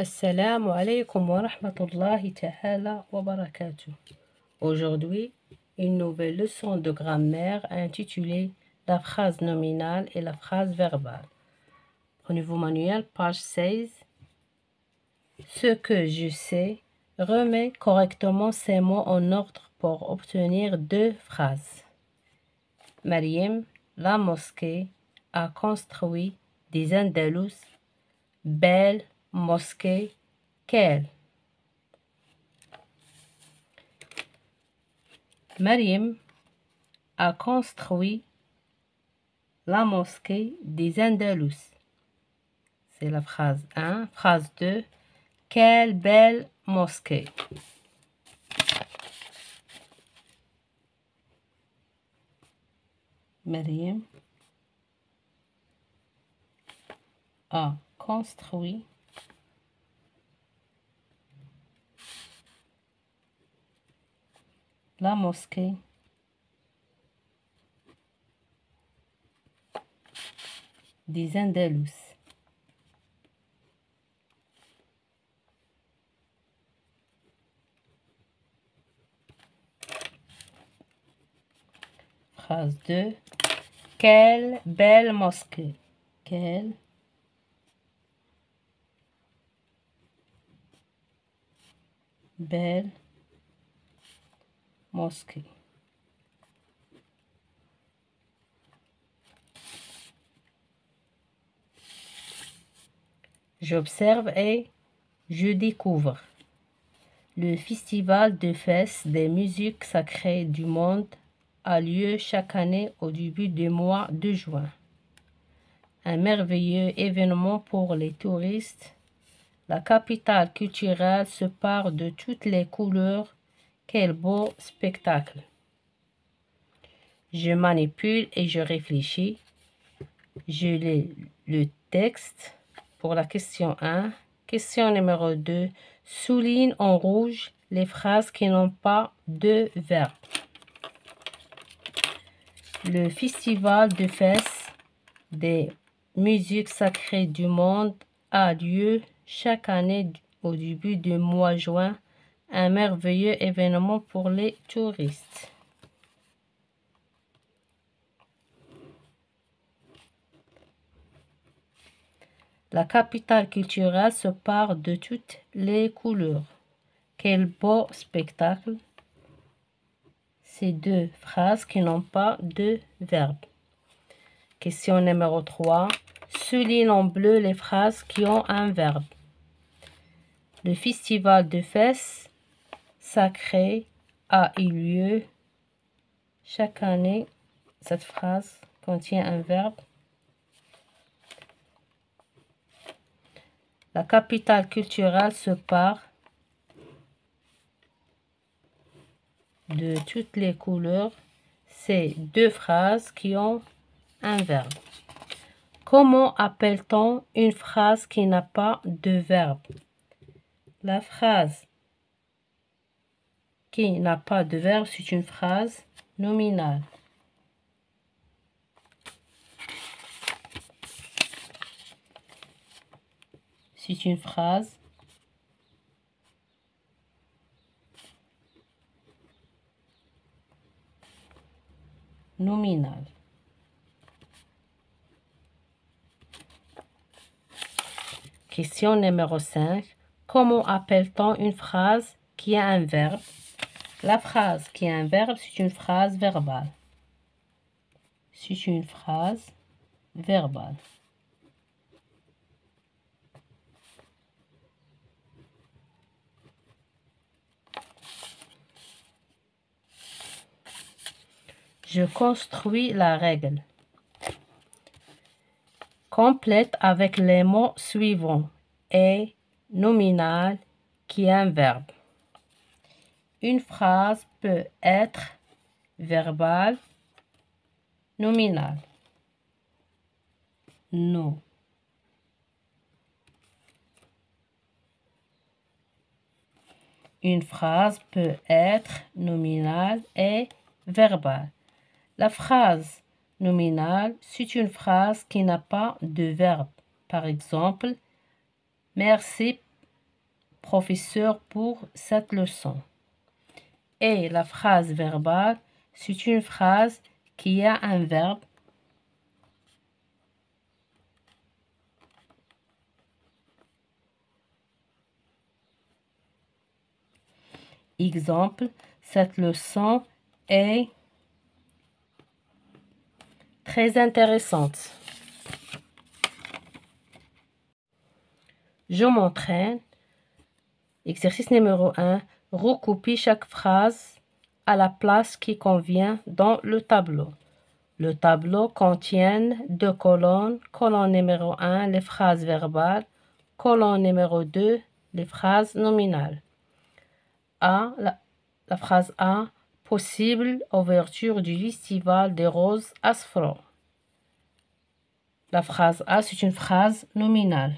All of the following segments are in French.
Assalamu alaikum wa rahmatullahi ta'ala wa barakatuh. Aujourd'hui, une nouvelle leçon de grammaire intitulée la phrase nominale et la phrase verbale. Prenez vos manuels, page 16. Ce que je sais, remets correctement ces mots en ordre pour obtenir deux phrases. Mariam, la mosquée, a construit des Andalous. Belle mosquée, quelle? Mariam a construit la mosquée des Andalous. C'est la phrase 1. Phrase 2. Quelle belle mosquée. Mariam a construit la mosquée des Andalous. Phrase 2. Quelle belle mosquée. Quelle belle mosquée. J'observe et je découvre. Le festival de fêtes des musiques sacrées du monde a lieu chaque année au début du mois de juin. Un merveilleux événement pour les touristes. La capitale culturelle se pare de toutes les couleurs. Quel beau spectacle! Je manipule et je réfléchis. Je lis le texte pour la question 1. Question numéro 2. Souligne en rouge les phrases qui n'ont pas de verbe. Le festival de fêtes des musiques sacrées du monde a lieu chaque année au début du mois de juin. Un merveilleux événement pour les touristes. La capitale culturelle se pare de toutes les couleurs. Quel beau spectacle! Ces deux phrases qui n'ont pas de verbe. Question numéro 3. Souligne en bleu les phrases qui ont un verbe. Le festival de fêtes sacrées a eu lieu chaque année. Cette phrase contient un verbe. La capitale culturelle se pare de toutes les couleurs. C'est deux phrases qui ont un verbe. Comment appelle-t-on une phrase qui n'a pas de verbe? La phrase qui n'a pas de verbe, c'est une phrase nominale. C'est une phrase nominale. Question numéro 5. Comment appelle-t-on une phrase qui a un verbe? La phrase qui a un verbe, c'est une phrase verbale. C'est une phrase verbale. Je construis la règle. Complète avec les mots suivants. Et nominal qui est un verbe. Une phrase peut être verbale, nominale. Non. Une phrase peut être nominale et verbale. La phrase nominale, c'est une phrase qui n'a pas de verbe. Par exemple, merci professeur pour cette leçon. Et la phrase verbale, c'est une phrase qui a un verbe. Exemple, cette leçon est très intéressante. Je m'entraîne. Exercice numéro 1. Recopie chaque phrase à la place qui convient dans le tableau. Le tableau contient 2 colonnes. Colonne numéro 1, les phrases verbales. Colonne numéro 2, les phrases nominales. La phrase A. Possible ouverture du festival des roses Asfro. La phrase A, c'est une phrase nominale.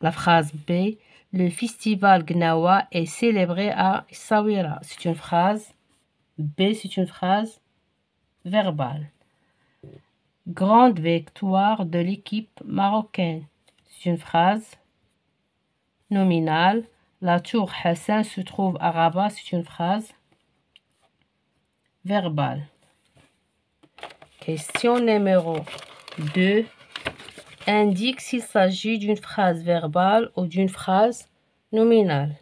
La phrase B. Le festival Gnawa est célébré à Essaouira. C'est une phrase B, c'est une phrase verbale. Grande victoire de l'équipe marocaine. C'est une phrase nominale. La tour Hassan se trouve à Rabat. C'est une phrase verbale. Question numéro 2. Indique s'il s'agit d'une phrase verbale ou d'une phrase nominale.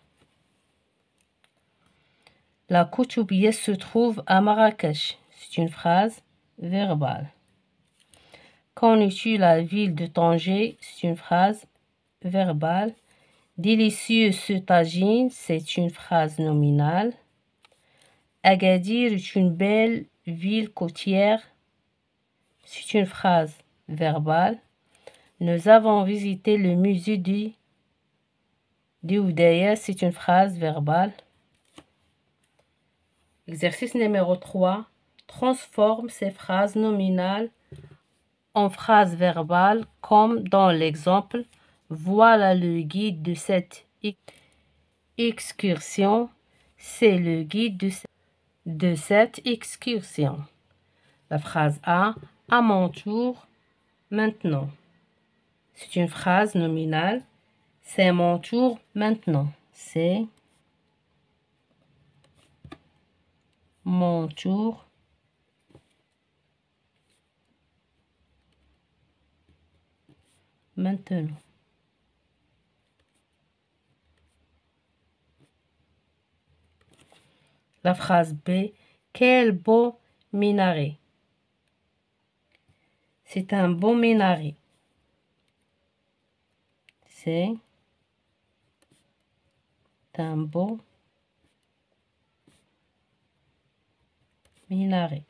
La Koutoubia se trouve à Marrakech. C'est une phrase verbale. Connais-tu la ville de Tanger? C'est une phrase verbale. Délicieux ce tagine, c'est une phrase nominale. Agadir est une belle ville côtière. C'est une phrase verbale. Nous avons visité le musée d'Oudaya. C'est une phrase verbale. Exercice numéro 3. Transforme ces phrases nominales en phrases verbales comme dans l'exemple. Voilà le guide de cette excursion. C'est le guide de cette excursion. La phrase A. À mon tour, maintenant. C'est une phrase nominale. C'est mon tour maintenant. C'est mon tour maintenant. La phrase B. Quel beau minaret. C'est un beau minaret. C'est un beau minaret.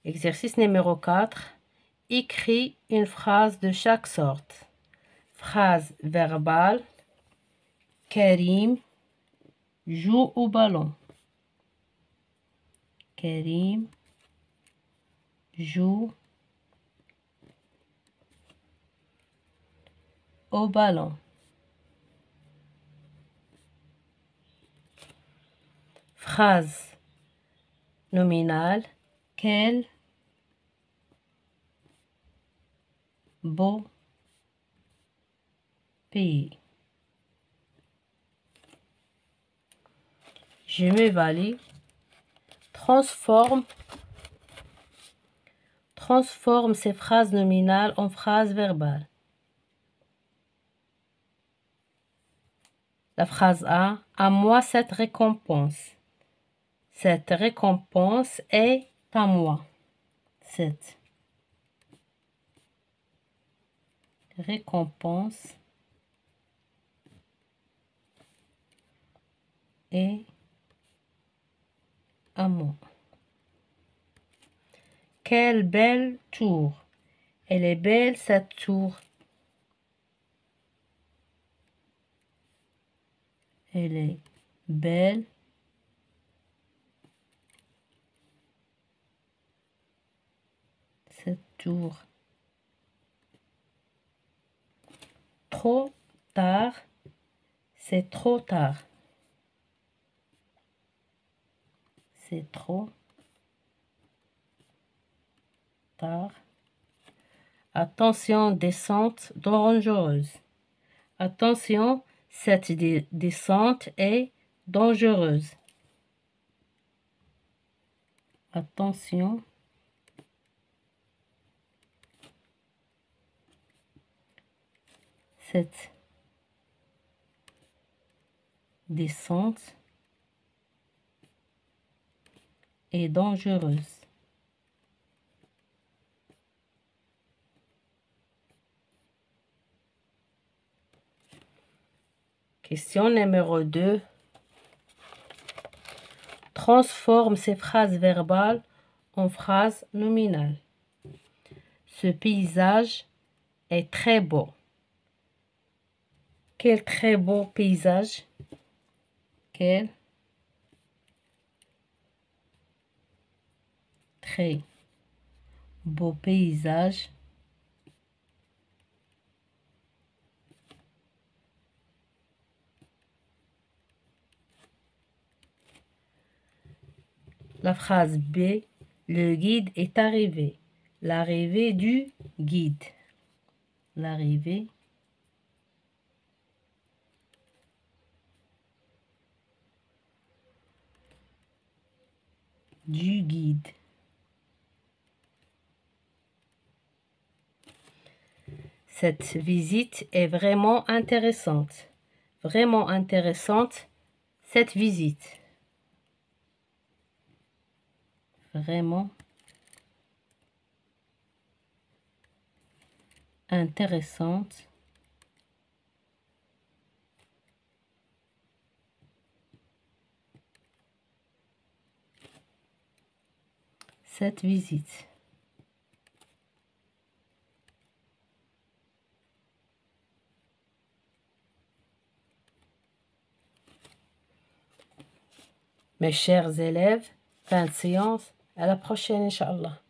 Exercice numéro 4. Écris une phrase de chaque sorte. Phrase verbale. Karim joue au ballon. Karim joue au ballon. Phrase nominale. Quel beau pays. Je m'évalue. Transforme ces phrases nominales en phrases verbales. La phrase A. À moi cette récompense. Cette récompense est à moi. Cette récompense est à moi. Quelle belle tour. Elle est belle cette tour. Elle est belle cette tour. Trop tard. C'est trop tard. C'est trop tard. Attention, descente dangereuse. Attention, cette descente est dangereuse. Attention. Cette descente est dangereuse. Question numéro 2. Transforme ces phrases verbales en phrases nominales. Ce paysage est très beau. Quel très beau paysage. Quel très beau paysage. La phrase B, le guide est arrivé. L'arrivée du guide. L'arrivée du guide. Cette visite est vraiment intéressante. Vraiment intéressante, cette visite. Vraiment intéressante. Cette visite. Mes chers élèves, fin de séance. À la prochaine, Inch'Allah.